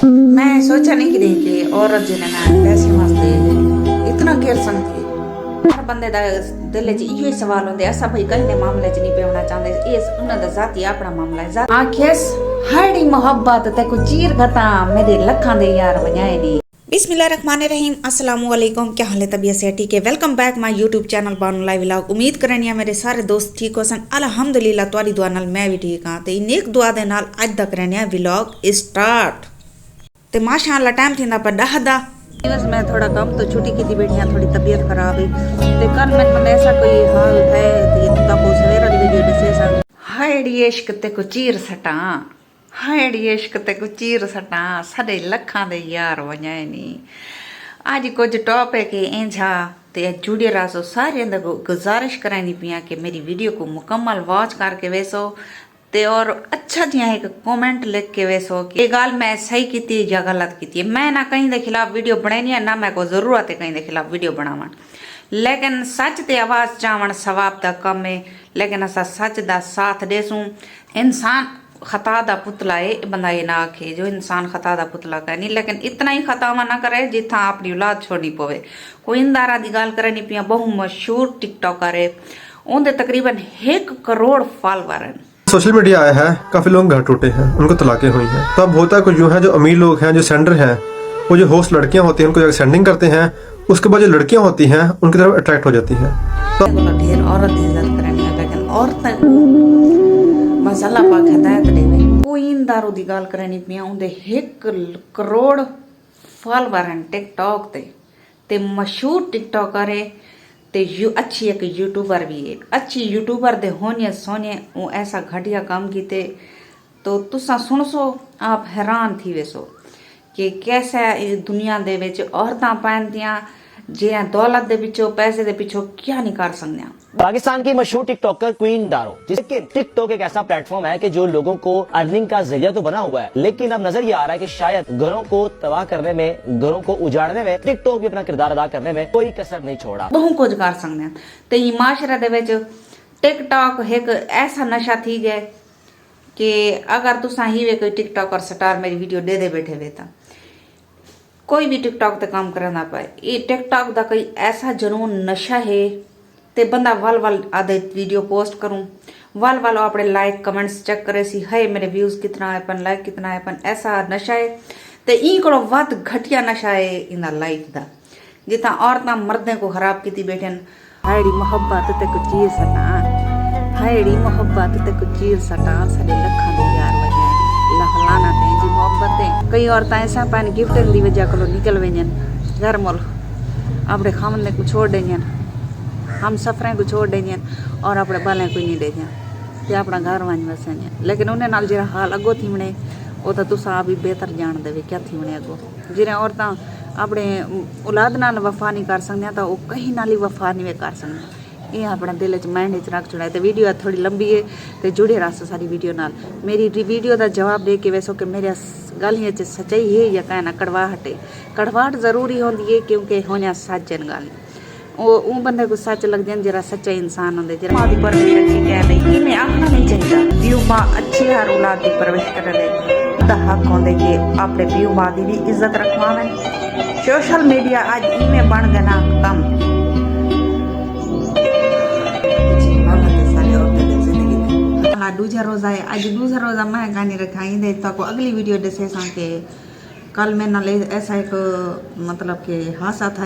मैं सोचा नहीं कि देखी औरत जिन्हें ना पैसे वास्ते इतना गिर सकती हर बंदे दा दिल च इयो सवाल होंदे असा भाई कहीं मामले च नहीं पेवना चाहते ये उन्हां दा जाती अपना मामला है आखिस हड़ी मोहब्बत ते को चीर खता मेरे लखां दे यार वजाए दी। बिस्मिल्लाहिर्रहमानिर्रहीम, अस्सलाम वालेकुम। क्या हाल है? तबीयत से ठीक है? Welcome back my YouTube channel Banu live vlog. उम्मीद करनी मेरे सारे दोस्त ठीक हो सन। अल्हम्दुलिल्लाह तुहाडी दुआ नाल मैं भी ठीक हाँ। ते नेक दुआ दे नाल अज दा करनी व्लॉग स्टार्ट। ते माशाअल्लाह टाइम थींदा पर 10 दा बस मैं थोड़ा कम तो छुट्टी की बैठी हाँ, थोड़ी तबीयत खराब हुई। ते कल मैंने ऐसा कोई हाल है तो सवेर वाली वीडियो दसे सन। हायड़ी इश्क ते को चीर सटा, हायड़ी इश्क ते को चीर सटा साडे लखां दे यार वजाए नी। आज कुछ टॉपिक इंझा ते जुड़े रहो। सारे गुजारिश करानी पिया कि मेरी वीडियो को मुकम्मल वॉच करके वैसो ते और अच्छा जिहा एक कमेंट लिख के वैसो कि ये गाल मैं सही की या गलत की। मैं ना कहीं के खिलाफ वीडियो बनानी है ना मैं को जरूरत है कहीं के खिलाफ वीडियो बनावन, लेकिन सच ते आवाज चावन सवाब दा कम है। लेकिन असा सच दा साथ देसूं। इंसान खता दा पुतला है, बंदा ये ना आखे जो इंसान खता दा पुतला का नहीं, लेकिन इतना ही खतावा ना करे जिथा अपनी औलाद छोड़नी पवे। कोई इंदारा दी गाल करनी पिया, बहु मशहूर टिकटॉकर है, उनके तकरीबन 1 करोड़ फॉलोवर हैं। सोशल मीडिया आया है, काफी लोग घर टूटे हैं, उनको तलाकें हुई हैं। तो अब होता है कुछ यूं है, जो अमीर लोग हैं, जो सेंडर हैं, वो जो होस्ट लड़कियां होती हैं उनको सेंडिंग करते हैं, उसके बाद जो लड़कियां होती हैं उनकी तरफ अट्रैक्ट हो जाती हैं। तो ढेर औरत की इज्जत करनी है, लेकिन औरत बस अल्लाह पाक हिदायत देवे। कोई दारू दी गाल करनी पिया, उनके 1 करोड़ फॉलोवर हैं टिकटॉक ते मशहूर टिकटॉकर है ते अच्छी एक यूट्यूबर भी है। अच्छी यूट्यूबर दे होने सोने वो ऐसा घटिया काम किते तो तुसा सुन सो आप हैरान थी वैसो कि कैसा इस दुनिया दे विच औरतां पैंदियां जिहड़ियां दौलत दे पिछो पैसे दे पिछो क्या नहीं कर सकदियां। पाकिस्तान की मशहूर टिकटॉकर क्वीन दारो, जिसके टिकटॉक एक ऐसा प्लेटफॉर्म है कि जो लोगों को अर्निंग का जरिया तो बना हुआ है, लेकिन अब नजर ये आ रहा है कि शायद घरों को तबाह करने में, घरों को उजाड़ने में टिकटॉक भी अपना किरदार अदा करने में कोई कसर नहीं छोड़ा। बहुत कुछ कर सकते हैं। तो ये माशरे दे विच टिकटॉक एक ऐसा नशा थी गया कि अगर तुसा ही वे कोई टिकटॉकर स्टार मेरी वीडियो दे दे बैठे वे तो कोई भी टिकटॉक ते काम करना पाए। ये टिकटॉक का कोई ऐसा जनून नशा है ते बंदा वल वल आधे वीडियो पोस्ट करूं, वल वल अपने लाइक कमेंट्स चेक करे सी है मेरे व्यूज कितना है पन, लाइक कितना है पन। ऐसा नशा है ते ई को वध घटिया नशा है इन लाइफ दा जिथा औरतां मर्दे को खराब की बैठन। हायड़ी मोहब्बत ते कुछ चीर सटा, हायड़ी मोहब्बत ते कुछ चीर सटा साडे लखां दे यार वजाए लहलाना ते जी मोहब्बत है। कई औरतां ऐसा पान गिफ्ट दी वजह को निकल वेजन घर मोल अपने खामन को छोड़ देजन, हम सफरें को छोड़ देजन और अपने बालें को नहीं देजन ते अपना घर वंज वसन। लेकिन उन्हें नाल जरा हाल अगो थी बने वो तो तुसा आप भी बेहतर जान दे क्या थी बने अगो। जिन्हें औरतां अपने औलाद नाल वफा नहीं कर सकदियां तो वो कहीं नाल ही वफा नहीं कर सकदियां। ये अपना दिल च माइंड च रख छुड़ा। तो वीडियो थोड़ी लंबी है तो जुड़े रहो सारी वीडियो नाल। मेरी वीडियो का जवाब दे के वैसो कि मेरे गालियां च सच्चाई है या कहना कड़वाहट है। कड़वाहट जरूरी होंगी है क्योंकि होने सच है गाली वो बंदे को सच लगते हैं जरा सच्चा इंसान होंगे जरा माँ की परवरिश अच्छी कह नहीं मैं आखना नहीं चाहिए। प्यू माँ अच्छी हर औलाद की परवरिश करे दा हक होंगे कि अपने प्यू माँ की भी इज्जत रखवावें। सोशल मीडिया आज इवें बन गया ना कम दूसरा रोजा है। आज दूसरा रोजा मैं गानी रखा ही को अगली वीडियो दसे सा कि कल मैं नाले ऐसा एक मतलब कि हादसा था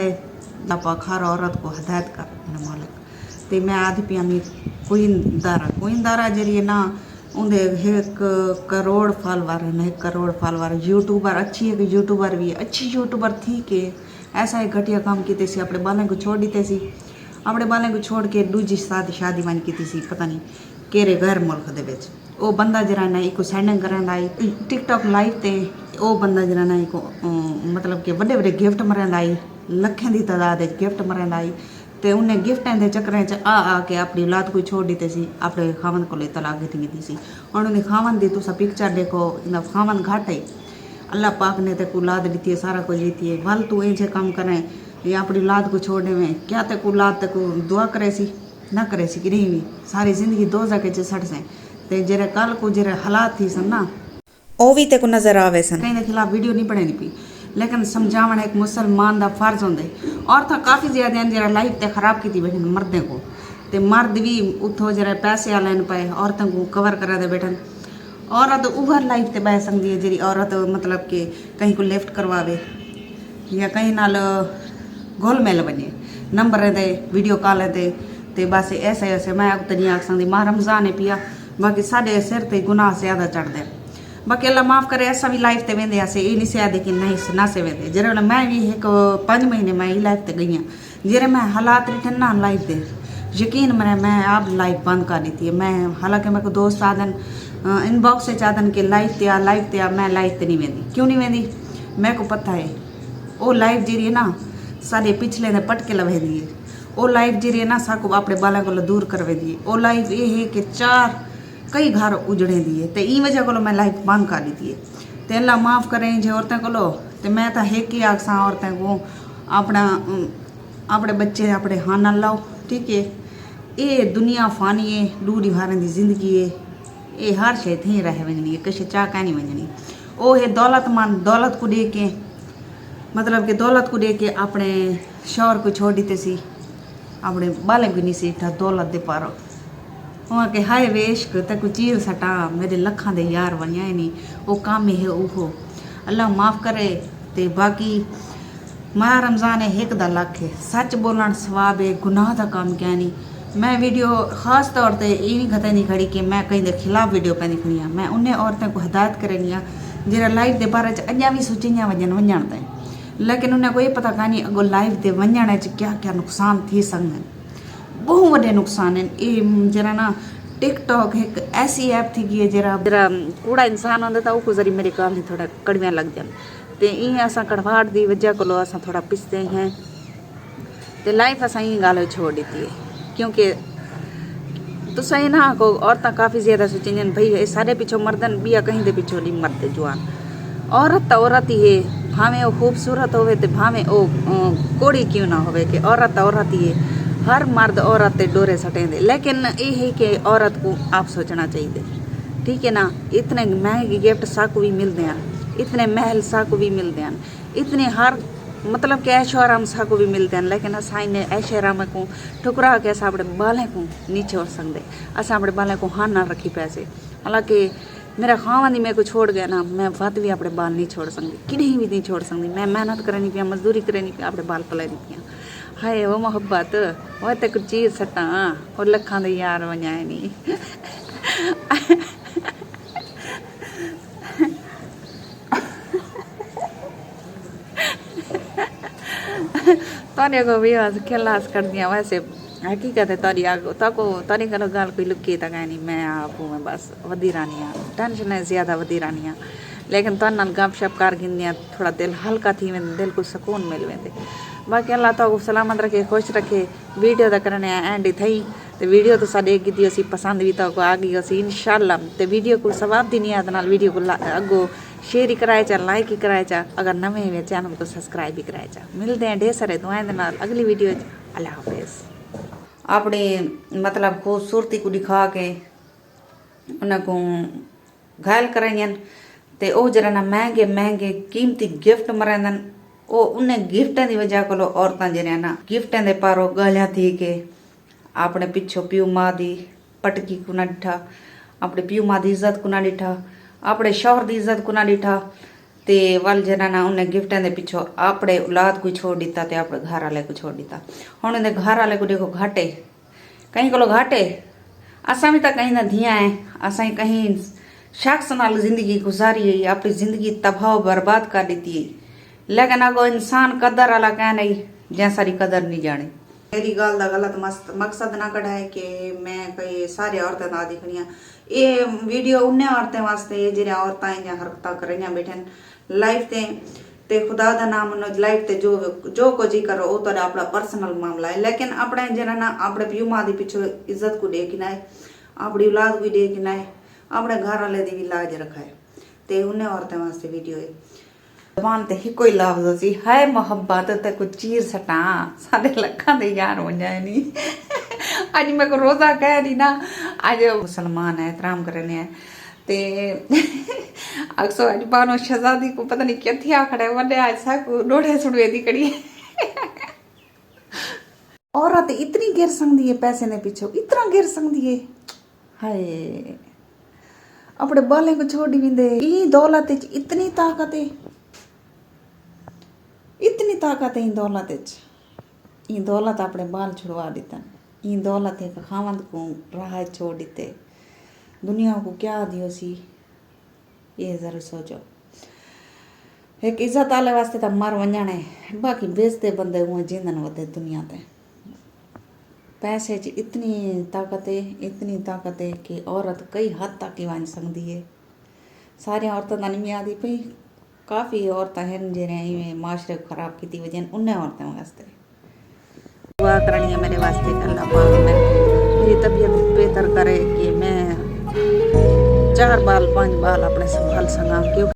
हर औरत को हिदायत कर मालिक तो मैं आदि पिया कोई दारा जरिए ना उनके 1 करोड़ फॉलोवर है। 1 करोड़ फॉलोवर यूट्यूबर अच्छी है कि यूट्यूबर भी अच्छी यूट्यूबर थी कि ऐसा एक घटिया काम किए सी अपने बालें को छोड़ दीते सी, अपने बालें को छोड़ के दूजी शादी मान की सी पता नहीं केरे गैर मुल्क दे विच। वो बंदा जरा ना एक सेंडिंग करन आई टिकटॉक लाइव ते वो बंदा जरा ना एक मतलब कि बड़े बड़े गिफ्ट मरन आई लखें की तादाद गिफ्ट मरन आई तो उन्हें गिफ्टें के चक्करें च आ के अपनी औलाद को छोड़ दी सी, अपने खावन को तलाक दी सी। और उन्हें खावन दी तुसा पिक्चर देखो खावन घट है। अल्लाह पाक ने तो औलाद दी है, सारा कुछ दी है। वल तू ऐसे काम करें या अपनी औलाद को छोड़ने में क्या तक औलाद तक दुआ करे सी ना करे सी कि नहीं भी सारी जिंदगी दो जगह च सड़ से ते जरा कल को जरा हालात थी सन ना ਉਹ ਵੀ ਤੇ ਕੋ ਨਜ਼ਰ ਆਵੇ ਸਨ ਕहीं ਦੇ ਖਿਲਾਫ ਵੀਡੀਓ ਨਹੀਂ ਬਣਾਣੀ ਪਈ लेकिन समझावन एक मुसलमान का फर्ज होंगे औरतां काफ़ी ज़्यादा जरा लाइफ ते खराब की बैठे मर्दे को ते मर्द भी उतो जरा पैसे वाले पे औरतों को कवर करा दे बैठन औरत ओवर लाइफ ते बह सकती है जी औरत मतलब कि कहीं को लिफ्ट करवावे या कहीं नाल घुल मिल बने नंबर दे वीडियो कॉल ते बस ऐसे ऐसे मैं तो नहीं आख सकती मां रमज़ान है पिया बाकी साढ़े सिर ते गुनाह ज़्यादा चढ़ते बाकी अल्लाह माफ़ करे असा भी लाइफ ते वेंदे आसे ये नहीं सियादे कि नहीं ना से वेंदे जरे मैं भी एक 5 महीने मैं लाइफ ते गई हाँ जरे मैं हालात रिठन ना लाइफ दे यकीन मरे मैं आप लाइफ बंद कर दी थी मैं हालांकि मेरे को दोस्त आदन इनबॉक्स से चाहदन कि लाइफ ते आ मैं लाइफ ते नहीं वेंदी क्यों नहीं वेंदी मेरे को पता है वो लाइफ जी है ना साढ़े पिछले ने पटके लवेंदी है वो लाइफ जी है ना साको अपने बालों को दूर करवेंदी है वो लाइफ ये है कि 4 कई घर उजड़े दिए तो ई वजह को मैं लाइफ बंद कर दी है तो अल्लाह माफ़ करें जो औरतें को तो मैं तो एक ही आखसा औरतें को अपना अपने बच्चे अपने हाँ ना लाओ ठीक है ये दुनिया फानी है डूरी भारे की जिंदगी है ये हर शे थी रह वजनी है किसी चाह कह नहीं वजनी वो है दौलतमंद दौलत को दे के मतलब कि दौलत को दे के अपने शौहर को छोड़ देते सी अपने बाले भी नहीं सी दौलत दे पारो वहाँ के हाय वेश्क तक चीर सटा मेरे लखा दे यार वनिया नहीं वो काम है वो अल्लाह माफ़ करे ते बाकी माह रमज़ान है एक दा लख है सच बोलन सवाब है गुनाह का काम क्या नहीं मैं वीडियो ख़ास तौर पर ये नहीं खतरे नहीं खड़ी कि मैं कहीं के खिलाफ वीडियो पे नहीं खड़ी हाँ मैं उन्हें औरतें को हिदायत करनी हाँ जरा लाइफ के बारे अजा भी सोचियाँ वजन वजन ताईं लेकिन उन्हें कोई पता कानी अगो लाइफ के वजन क्या क्या नुकसान थी सकते बहुत बड़े नुकसान हैं ये जरा ना टिकटॉक एक ऐसी ऐप थी कि जरा जरा कूड़ा इंसान होंगे तो वो जरी मेरे काम ही थोड़ा कड़वियाँ लग जान तो ये असा कड़वाहट की वजह को असा थोड़ा पिसते हैं तो लाइफ असा ही गाल छोड़ देती है क्योंकि तो सही ना को औरतें काफ़ी ज़्यादा सोचेंगे भाई ये सारे पिछो मर्दन बिया कहीं दे पिछो नहीं मरते जवान औरत तो औरत ही है भावें वो खूबसूरत होवे तो भावें वो कोड़ी क्यों ना होवे कि औरत ही है हर मर्द औरत ते डोरे सटेंदे लेकिन ये है कि औरत को आप सोचना चाहिए ठीक है ना इतने महंगे गिफ्ट साकू भी मिलते हैं इतने महल साकू भी मिलते हैं इतने हर मतलब कि ऐशो आराम साकू भी मिलते हैं लेकिन असा इन्हें ऐशो आराम को ठुकरा के अस अपने बालें को नहीं छोड़ सकते अस अपने बालें को हाँ ना रखी पैसे हालांकि मेरा खावन ही मेरे को छोड़ गया ना मैं वत भी अपने बाल नहीं छोड़ सकती किन्हीं भी नहीं छोड़ सकती मैं मेहनत करनी पिया मजदूरी करनी पिया अपने बाल पलाई पिया हाय वो मोहब्बत वो तो कुछ चीज सटा और लखा दे यार वजाए नहीं तारी को भी खिलास कर दिया वैसे हकीकत है तारी आगो ताको तारी करो गाल कोई लुकी तक नहीं मैं आपू में बस वधी रानी टेंशन है ज़्यादा वधी रानी लेकिन तो नाल गप शप कर गिंदियाँ थोड़ा दिल हल्का थी वेंदे दिल को सुकून मिल वेंदे बाकी अल्लाह तो सलामत रखे खुश रखे वीडियो तो करने एंड थी तो वीडियो तो साढ़े की असी पसंद भी तो आ गई असी इंशाल्लाह तो वीडियो को सवाब दी नियत नाल वीडियो को अगो शेयर ही कराए चा लाइक ही कराए चा अगर नवे हुए चैनल को सब्सक्राइब भी कराए चा मिलते हैं ढेर सारे दुआएं दे नाल अगली वीडियो अल्लाह हाफिज अपनी मतलब खूबसूरती को दिखा के उनको घायल कराइन ते ओ जरा ना महंगे महंगे कीमती गिफ्ट मरांदन ओ उन्हें गिफ्टें की वजह को औरतां जरिया ना गिफ्टें दे पारो गालियां थी के अपने पिछो प्यू माँ दी पटकी को ना डिठा अपने प्यू माँ की इज्जत को ना डिठा अपने शौहर की इज्जत को ना डिठा ते वल जरा ना उन्हें गिफ्टें दे पिछो अपने औलाद को छोड़ दिता ते अपने घर वाले को छोड़ दिता हुण उन्हें घर वाले को देखो घाटे कहीं को घाटे असा भी तो कहीं ना धिया है असा कहीं शख्स नाल जिंदगी गुजारी है अपनी जिंदगी तबाह बर्बाद कर दी है लेकिन अगो इंसान कदर वाला कह नहीं जैसारी कदर नहीं जाने मेरी गल का गलत मकसद ना कढ़ाए कि मैं कई सारी औरतें ना दिखनिया ये वीडियो उन्हें औरतें वास्ते जो औरतें इं हरकत करिया बैठन लाइफ ते खुदा का नाम लाइफ ते जो कुछ ही करो वो तो अपना पर्सनल मामला है लेकिन अपने जरा ना अपने प्यू माँ की पिछो इज्जत को दे कि है अपनी औलाद भी दे कि है अपने घर वाले की भी लाज रखाए तो उन्हें औरतें वास्ते वीडियो है जबान ते ही कोई लफ्ज सी हाय मोहब्बत ते कुछ चीर सटा सारे लखा दे यार हो जाए नहीं आज मैं को रोजा कह रही ना आज मुसलमान है एहतराम करने हैं ते अक्सर अज बानो शहजादी को पता नहीं क्या थी आखड़े वने आज सा डोढ़े सुड़वे दी कड़ी औरत इतनी गिर सकती है पैसे ने पीछे, इतना गिर सकती है। हाय अपने बालें को छोड़ भी दे। ई दौलत इतनी ताकत है, इतनी ताकत है ई दौलत। ई दौलत अपने बाल छुड़वा देता, ई दौलत है खावंद को राह छोड़ देते, दुनिया को क्या दियो सी ये जरूर सोचो। एक इज्जत आले वास्ते तो मर वंजने, बाकी बेचते बंदे हुए जिंदन वधे दुनिया ते। पैसे च इतनी ताकत है, इतनी ताकत है कि औरत कई हद तक ही वंज सकती है। सारी औरतों का नहीं आती पई, काफ़ी औरतें हैं जिन्हें माशरे को खराब की वजह उन्हें औरतें वास्ते दुआ करनी है मेरे वास्ते। अल्लाह पाक मेरी तबीयत बेहतर करे कि मैं 4 बाल 5 बाल अपने संभाल सका। क्योंकि